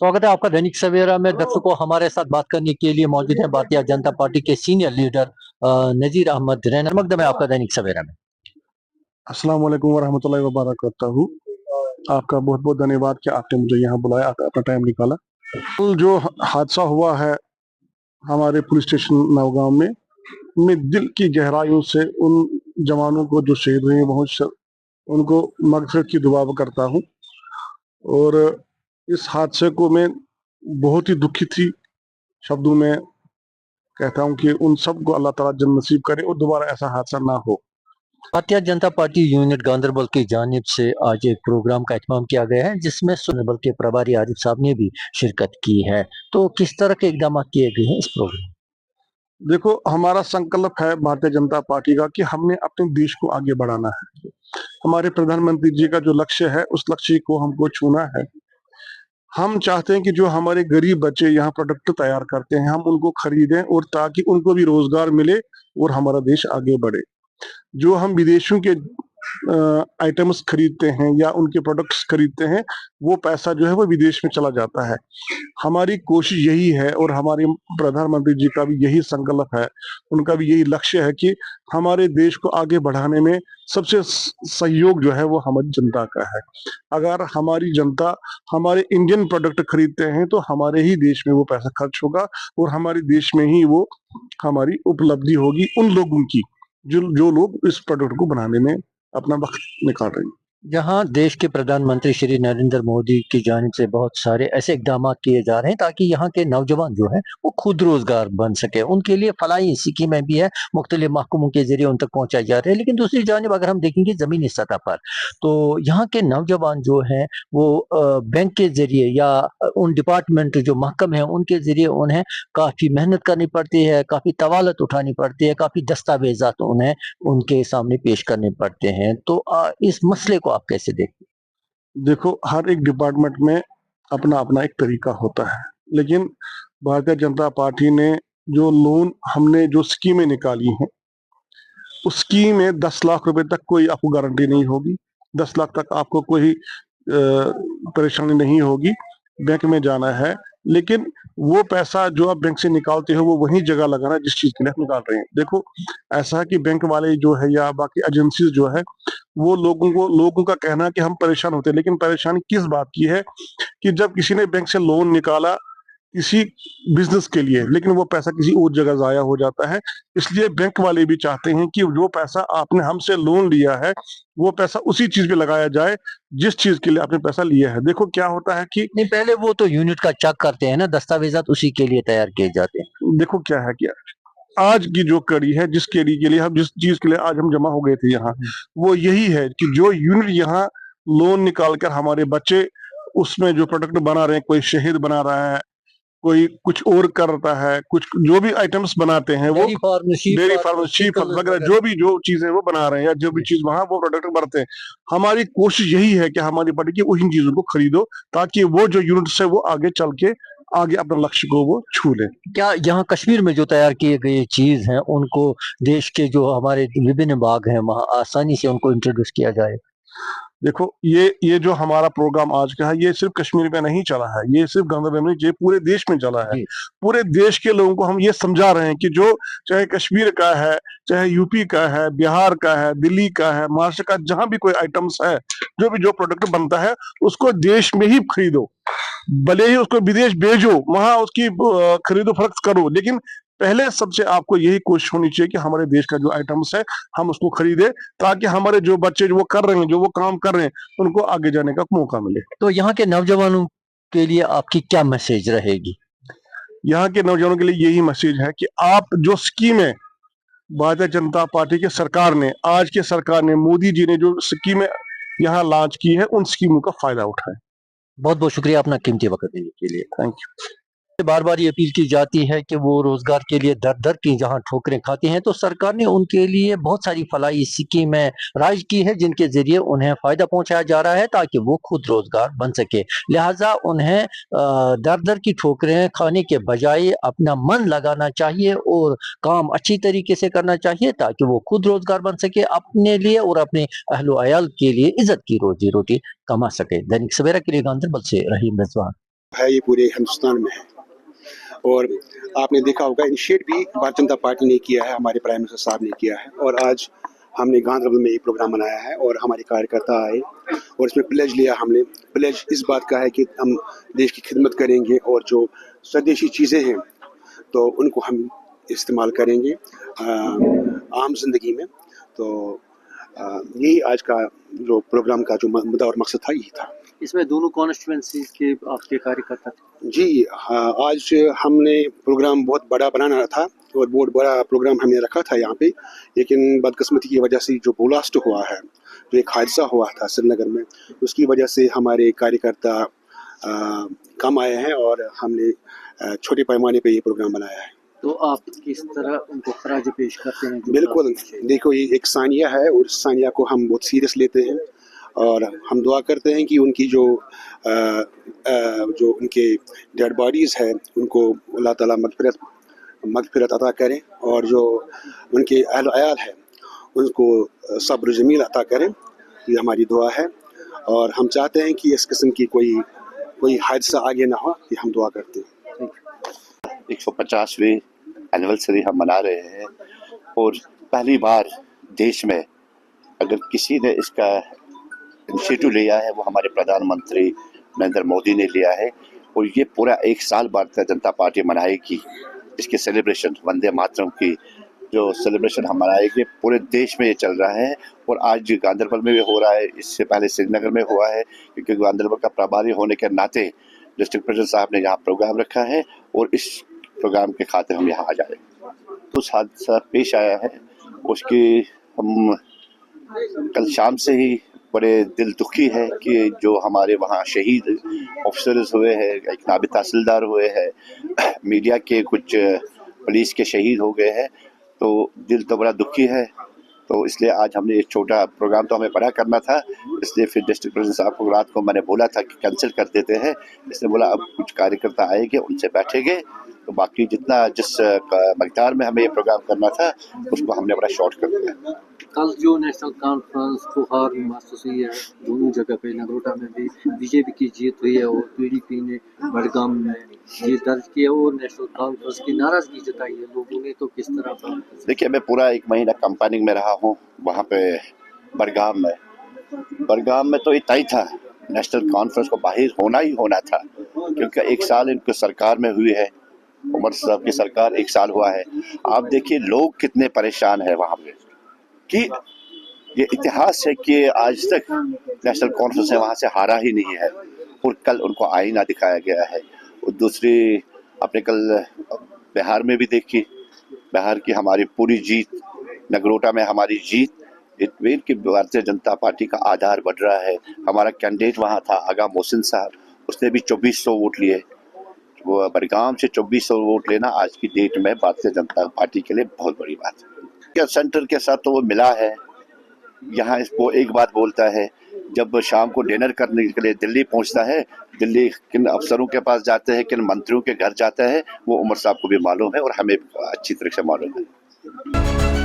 स्वागत है आपका दैनिक सवेरा में। दर्शकों, हमारे साथ बात करने के लिए मौजूद है भारतीय जनता पार्टी के सीनियर लीडर नजीर अहमद रैना। मकदम है आपका दैनिक सवेरा में। अस्सलाम वालेकुम वरहमतुल्लाहि वबरकातुहू। आपका बहुत बहुत धन्यवाद कि आपने मुझे यहाँ बुलाया, अपना टाइम निकाला। कल जो हादसा हुआ है हमारे पुलिस स्टेशन नौगांव में, मैं दिल की गहराइयों से उन जवानों को जो शहीद हुए हैं उनको मग़फ़िरत की दुआ करता हूँ। और इस हादसे को मैं बहुत ही दुखी थी शब्दों में कहता हूँ कि उन सबको अल्लाह ताला जन्नत नसीब करे और दोबारा ऐसा हादसा ना हो। भारतीय जनता पार्टी यूनिट गांधरबल की जानिब से आज एक प्रोग्राम का एहतमाम किया गया है, जिसमें सुरबल के प्रभारी आरिफ साहब ने भी शिरकत की है। तो किस तरह के इकदाम किए गए हैं इस प्रोग्राम? देखो, हमारा संकल्प है भारतीय जनता पार्टी का कि हमने अपने देश को आगे बढ़ाना है। हमारे प्रधानमंत्री जी का जो लक्ष्य है उस लक्ष्य को हमको छूना है। हम चाहते हैं कि जो हमारे गरीब बच्चे यहाँ प्रोडक्ट तैयार करते हैं हम उनको खरीदें और ताकि उनको भी रोजगार मिले और हमारा देश आगे बढ़े। जो हम विदेशों के आइटम्स खरीदते हैं या उनके प्रोडक्ट्स खरीदते हैं, वो पैसा जो है वो विदेश में चला जाता है। हमारी कोशिश यही है और हमारे प्रधानमंत्री जी का भी यही संकल्प है, उनका भी यही लक्ष्य है कि हमारे देश को आगे बढ़ाने में सबसे सहयोग जो है वो हमारी जनता का है। अगर हमारी जनता हमारे इंडियन प्रोडक्ट खरीदते हैं तो हमारे ही देश में वो पैसा खर्च होगा और हमारे देश में ही वो हमारी उपलब्धि होगी उन लोगों की जो लोग इस प्रोडक्ट को बनाने में अपना वक्त निकाल रहे हैं। जहां देश के प्रधानमंत्री श्री नरेंद्र मोदी की जानिब से बहुत सारे ऐसे इकदाम किए जा रहे हैं ताकि यहाँ के नौजवान जो है वो खुद रोजगार बन सके, उनके लिए फलाही स्कीमें भी है, मुख्तलिफ महकमों के जरिए उन तक पहुंचाई जा रही है। लेकिन दूसरी जानिब अगर हम देखेंगे जमीनी सतह पर, तो यहाँ के नौजवान जो हैं वो बैंक के जरिए या उन डिपार्टमेंट जो महकम है उनके जरिए उन्हें काफी मेहनत करनी पड़ती है, काफी तवालत उठानी पड़ती है, काफी दस्तावेजात उन्हें उनके सामने पेश करने पड़ते हैं। तो इस मसले को आप कैसे देखते हैं? देखो, हर एक डिपार्टमेंट में अपना अपना एक तरीका होता है, लेकिन भारतीय जनता पार्टी ने जो लोन हमने जो स्कीमें निकाली हैं उस स्कीम में 10 लाख रुपए तक कोई आपको गारंटी नहीं होगी। 10 लाख तक आपको कोई परेशानी नहीं होगी, बैंक में जाना है। लेकिन वो पैसा जो आप बैंक से निकालते हो वो वही जगह लगाना जिस चीज के लिए आप निकाल रहे हैं। देखो, ऐसा है कि बैंक वाले जो है या बाकी एजेंसीज जो है वो लोगों का कहना है कि हम परेशान होते हैं, लेकिन परेशानी किस बात की है कि जब किसी ने बैंक से लोन निकाला किसी बिजनेस के लिए, लेकिन वो पैसा किसी और जगह जाया हो जाता है। इसलिए बैंक वाले भी चाहते हैं कि जो पैसा आपने हमसे लोन लिया है वो पैसा उसी चीज पे लगाया जाए जिस चीज के लिए आपने पैसा लिया है। देखो क्या होता है कि नहीं, पहले वो तो यूनिट का चेक करते हैं ना, दस्तावेजात उसी के लिए तैयार किए जाते हैं। देखो क्या है कि आज की जो कड़ी है जिस कड़ी के लिए हम जिस चीज के लिए आज हम जमा हो गए थे यहाँ, वो यही है कि जो यूनिट यहाँ लोन निकाल कर हमारे बच्चे उसमें जो प्रोडक्ट बना रहे हैं, कोई शहद बना रहा है, कोई कुछ और करता है, कुछ जो भी आइटम्स बनाते हैं वो डेयरी फार्म शीप वगैरह जो चीजें वो बना रहे हैं या जो भी चीज वहां वो प्रोडक्ट बनाते हैं, हमारी कोशिश यही है कि हमारी पार्टी की उन चीजों को खरीदो ताकि वो जो यूनिट्स है वो आगे चल के आगे अपने लक्ष्य को वो छू ले। क्या यहाँ कश्मीर में जो तैयार किए गए चीज हैं उनको देश के जो हमारे विभिन्न भाग हैं वहां आसानी से उनको इंट्रोड्यूस किया जाए? देखो, ये जो हमारा प्रोग्राम आज का है ये सिर्फ कश्मीर में नहीं चला है, ये सिर्फ गांधरबल में नहीं, ये पूरे देश में चला है। पूरे देश के लोगों को हम ये समझा रहे हैं कि जो चाहे कश्मीर का है, चाहे यूपी का है, बिहार का है, दिल्ली का है, महाराष्ट्र का, जहां भी कोई आइटम्स है, जो प्रोडक्ट बनता है उसको देश में ही खरीदो, भले ही उसको विदेश भेजो, वहां उसकी खरीदो फरोख्त करो, लेकिन पहले सबसे आपको यही कोशिश होनी चाहिए कि हमारे देश का जो आइटम्स है हम उसको खरीदे ताकि हमारे जो बच्चे जो वो कर रहे हैं, जो वो काम कर रहे हैं, उनको आगे जाने का मौका मिले। तो यहाँ के नौजवानों के लिए आपकी क्या मैसेज रहेगी? यहाँ के नौजवानों के लिए यही मैसेज है कि आप जो स्कीमें भारतीय जनता पार्टी की सरकार ने, आज के सरकार ने, मोदी जी ने जो स्कीमें यहाँ लॉन्च की है उन स्कीमों का फायदा उठाएं। बहुत बहुत शुक्रिया अपना कीमती वक्त देने के लिए। Thank you. बार बार ये अपील की जाती है कि वो रोजगार के लिए दर दर की जहां ठोकरें खाते हैं, तो सरकार ने उनके लिए बहुत सारी फलाही स्कीमें राइज की है जिनके जरिए उन्हें फायदा पहुंचाया जा रहा है ताकि वो खुद रोजगार बन सके। लिहाजा उन्हें दर दर की ठोकरें खाने के बजाय अपना मन लगाना चाहिए और काम अच्छी तरीके से करना चाहिए ताकि वो खुद रोजगार बन सके, अपने लिए और अपने अहलो अयाल के लिए इज्जत की रोजी रोटी कमा सके। दैनिक सवेरा के लिए गांधरबल से रहीम रिजवान। है ये पूरे हिंदुस्तान में है। और आपने देखा होगा इनिशिएट भी भारतीय जनता पार्टी ने किया है, हमारे प्राइम मिनिस्टर साहब ने किया है। और आज हमने गांधरबल में एक प्रोग्राम बनाया है और हमारे कार्यकर्ता आए और इसमें प्लेज लिया हमने। प्लेज इस बात का है कि हम देश की खिदमत करेंगे और जो स्वदेशी चीज़ें हैं तो उनको हम इस्तेमाल करेंगे आम जिंदगी में। तो यही आज का जो प्रोग्राम का जो मुद्दा और मकसद था यही था। इसमें दोनों कॉन्स्टिट्यूएंसीज के आपके कार्यकर्ता थे? जी हाँ, आज हमने प्रोग्राम बहुत बड़ा बनाना था और बहुत बड़ा प्रोग्राम हमने रखा था यहाँ पे, लेकिन बदकिस्मती की वजह से जो ब्लास्ट हुआ है, जो एक हादसा हुआ था श्रीनगर में, उसकी वजह से हमारे कार्यकर्ता कम आए हैं और हमने छोटे पैमाने पे ये प्रोग्राम बनाया है। तो आप किस तरह उनको खराज पेश करते हैं? बिल्कुल, देखो ये एक सानिया है और इस सानिया को हम बहुत सीरियस लेते हैं और हम दुआ करते हैं कि उनकी जो उनके डेड बॉडीज़ है उनको अल्लाह ताला मगफिरत अता करें और जो उनके अहल अयाल है उनको सब्र जमील अता करें। ये हमारी दुआ है और हम चाहते हैं कि इस किस्म की कोई हादसा आगे ना हो, ये हम दुआ करते हैं। 150वीं एनिवर्सरी हम मना रहे हैं और पहली बार देश में अगर किसी ने इसका इनिशिएटिव लिया है वो हमारे प्रधानमंत्री नरेंद्र मोदी ने लिया है और ये पूरा 1 साल भारतीय जनता पार्टी मनाएगी। इसके सेलिब्रेशन वंदे मातरम की जो सेलिब्रेशन हम मनाएंगे पूरे देश में ये चल रहा है और आज गांधरबल में भी हो रहा है, इससे पहले श्रीनगर में हुआ है क्योंकि गांधरबल का प्रभारी होने के नाते डिस्ट्रिक्ट प्रेसिडेंट साहब ने यहाँ प्रोग्राम रखा है और इस प्रोग्राम के खातिर हम यहाँ आ जाए। तो हादसा पेश आया है उसकी हम कल शाम से ही बड़े दिल दुखी है कि जो हमारे वहाँ शहीद ऑफिसर्स हुए हैं, एक नायब तहसीलदार हुए हैं, मीडिया के कुछ पुलिस के शहीद हो गए हैं, तो दिल तो बड़ा दुखी है। तो इसलिए आज हमने एक छोटा प्रोग्राम तो हमें बड़ा करना था, इसलिए फिर डिस्ट्रिक्ट प्रेसिडेंट साहब को रात को मैंने बोला था कि कैंसिल कर देते हैं। इसने बोला अब कुछ कार्यकर्ता आएंगे उनसे बैठेंगे, तो बाकी जितना जिस मकदार में हमें ये प्रोग्राम करना था उसको हमने बड़ा शॉर्ट कर दिया। कल जो नेशनल कॉन्फ्रेंस को हार महसूस हुई है दोनों जगह पे, नगरोटा में भी बीजेपी की जीत हुई है और पीडीपी ने बड़गाम में जीत दर्ज की है और नेशनल कॉन्फ्रेंस की नाराजगी जताई है लोगों ने, तो किस तरह? देखिए मैं पूरा 1 महीना कैंपेनिंग में रहा हूँ वहाँ पे बड़गाम में तो इतना ही था, नेशनल कॉन्फ्रेंस को बाहर होना ही होना था क्योंकि 1 साल इनकी सरकार में हुई है, उमर साहब की सरकार 1 साल हुआ है। आप देखिए लोग कितने परेशान है वहाँ पे कि ये इतिहास है कि आज तक नेशनल कॉन्फ्रेंस ने वहाँ से हारा ही नहीं है और कल उनको आईना दिखाया गया है। और दूसरी आपने कल बिहार में भी देखी, बिहार की हमारी पूरी जीत, नगरोटा में हमारी जीत, इतवेर की भारतीय जनता पार्टी का आधार बढ़ रहा है। हमारा कैंडिडेट वहाँ था आगा मोहसिन साहब, उसने भी 2400 वोट लिए। वो बड़गाम से 2400 वोट लेना आज की डेट में भारतीय जनता पार्टी के लिए बहुत बड़ी बात है। क्या सेंटर के साथ तो वो मिला है, यहाँ इसको एक बात बोलता है, जब शाम को डिनर करने के लिए दिल्ली पहुंचता है, दिल्ली किन अफसरों के पास जाते हैं, किन मंत्रियों के घर जाता है, वो उमर साहब को भी मालूम है और हमें अच्छी तरह से मालूम है।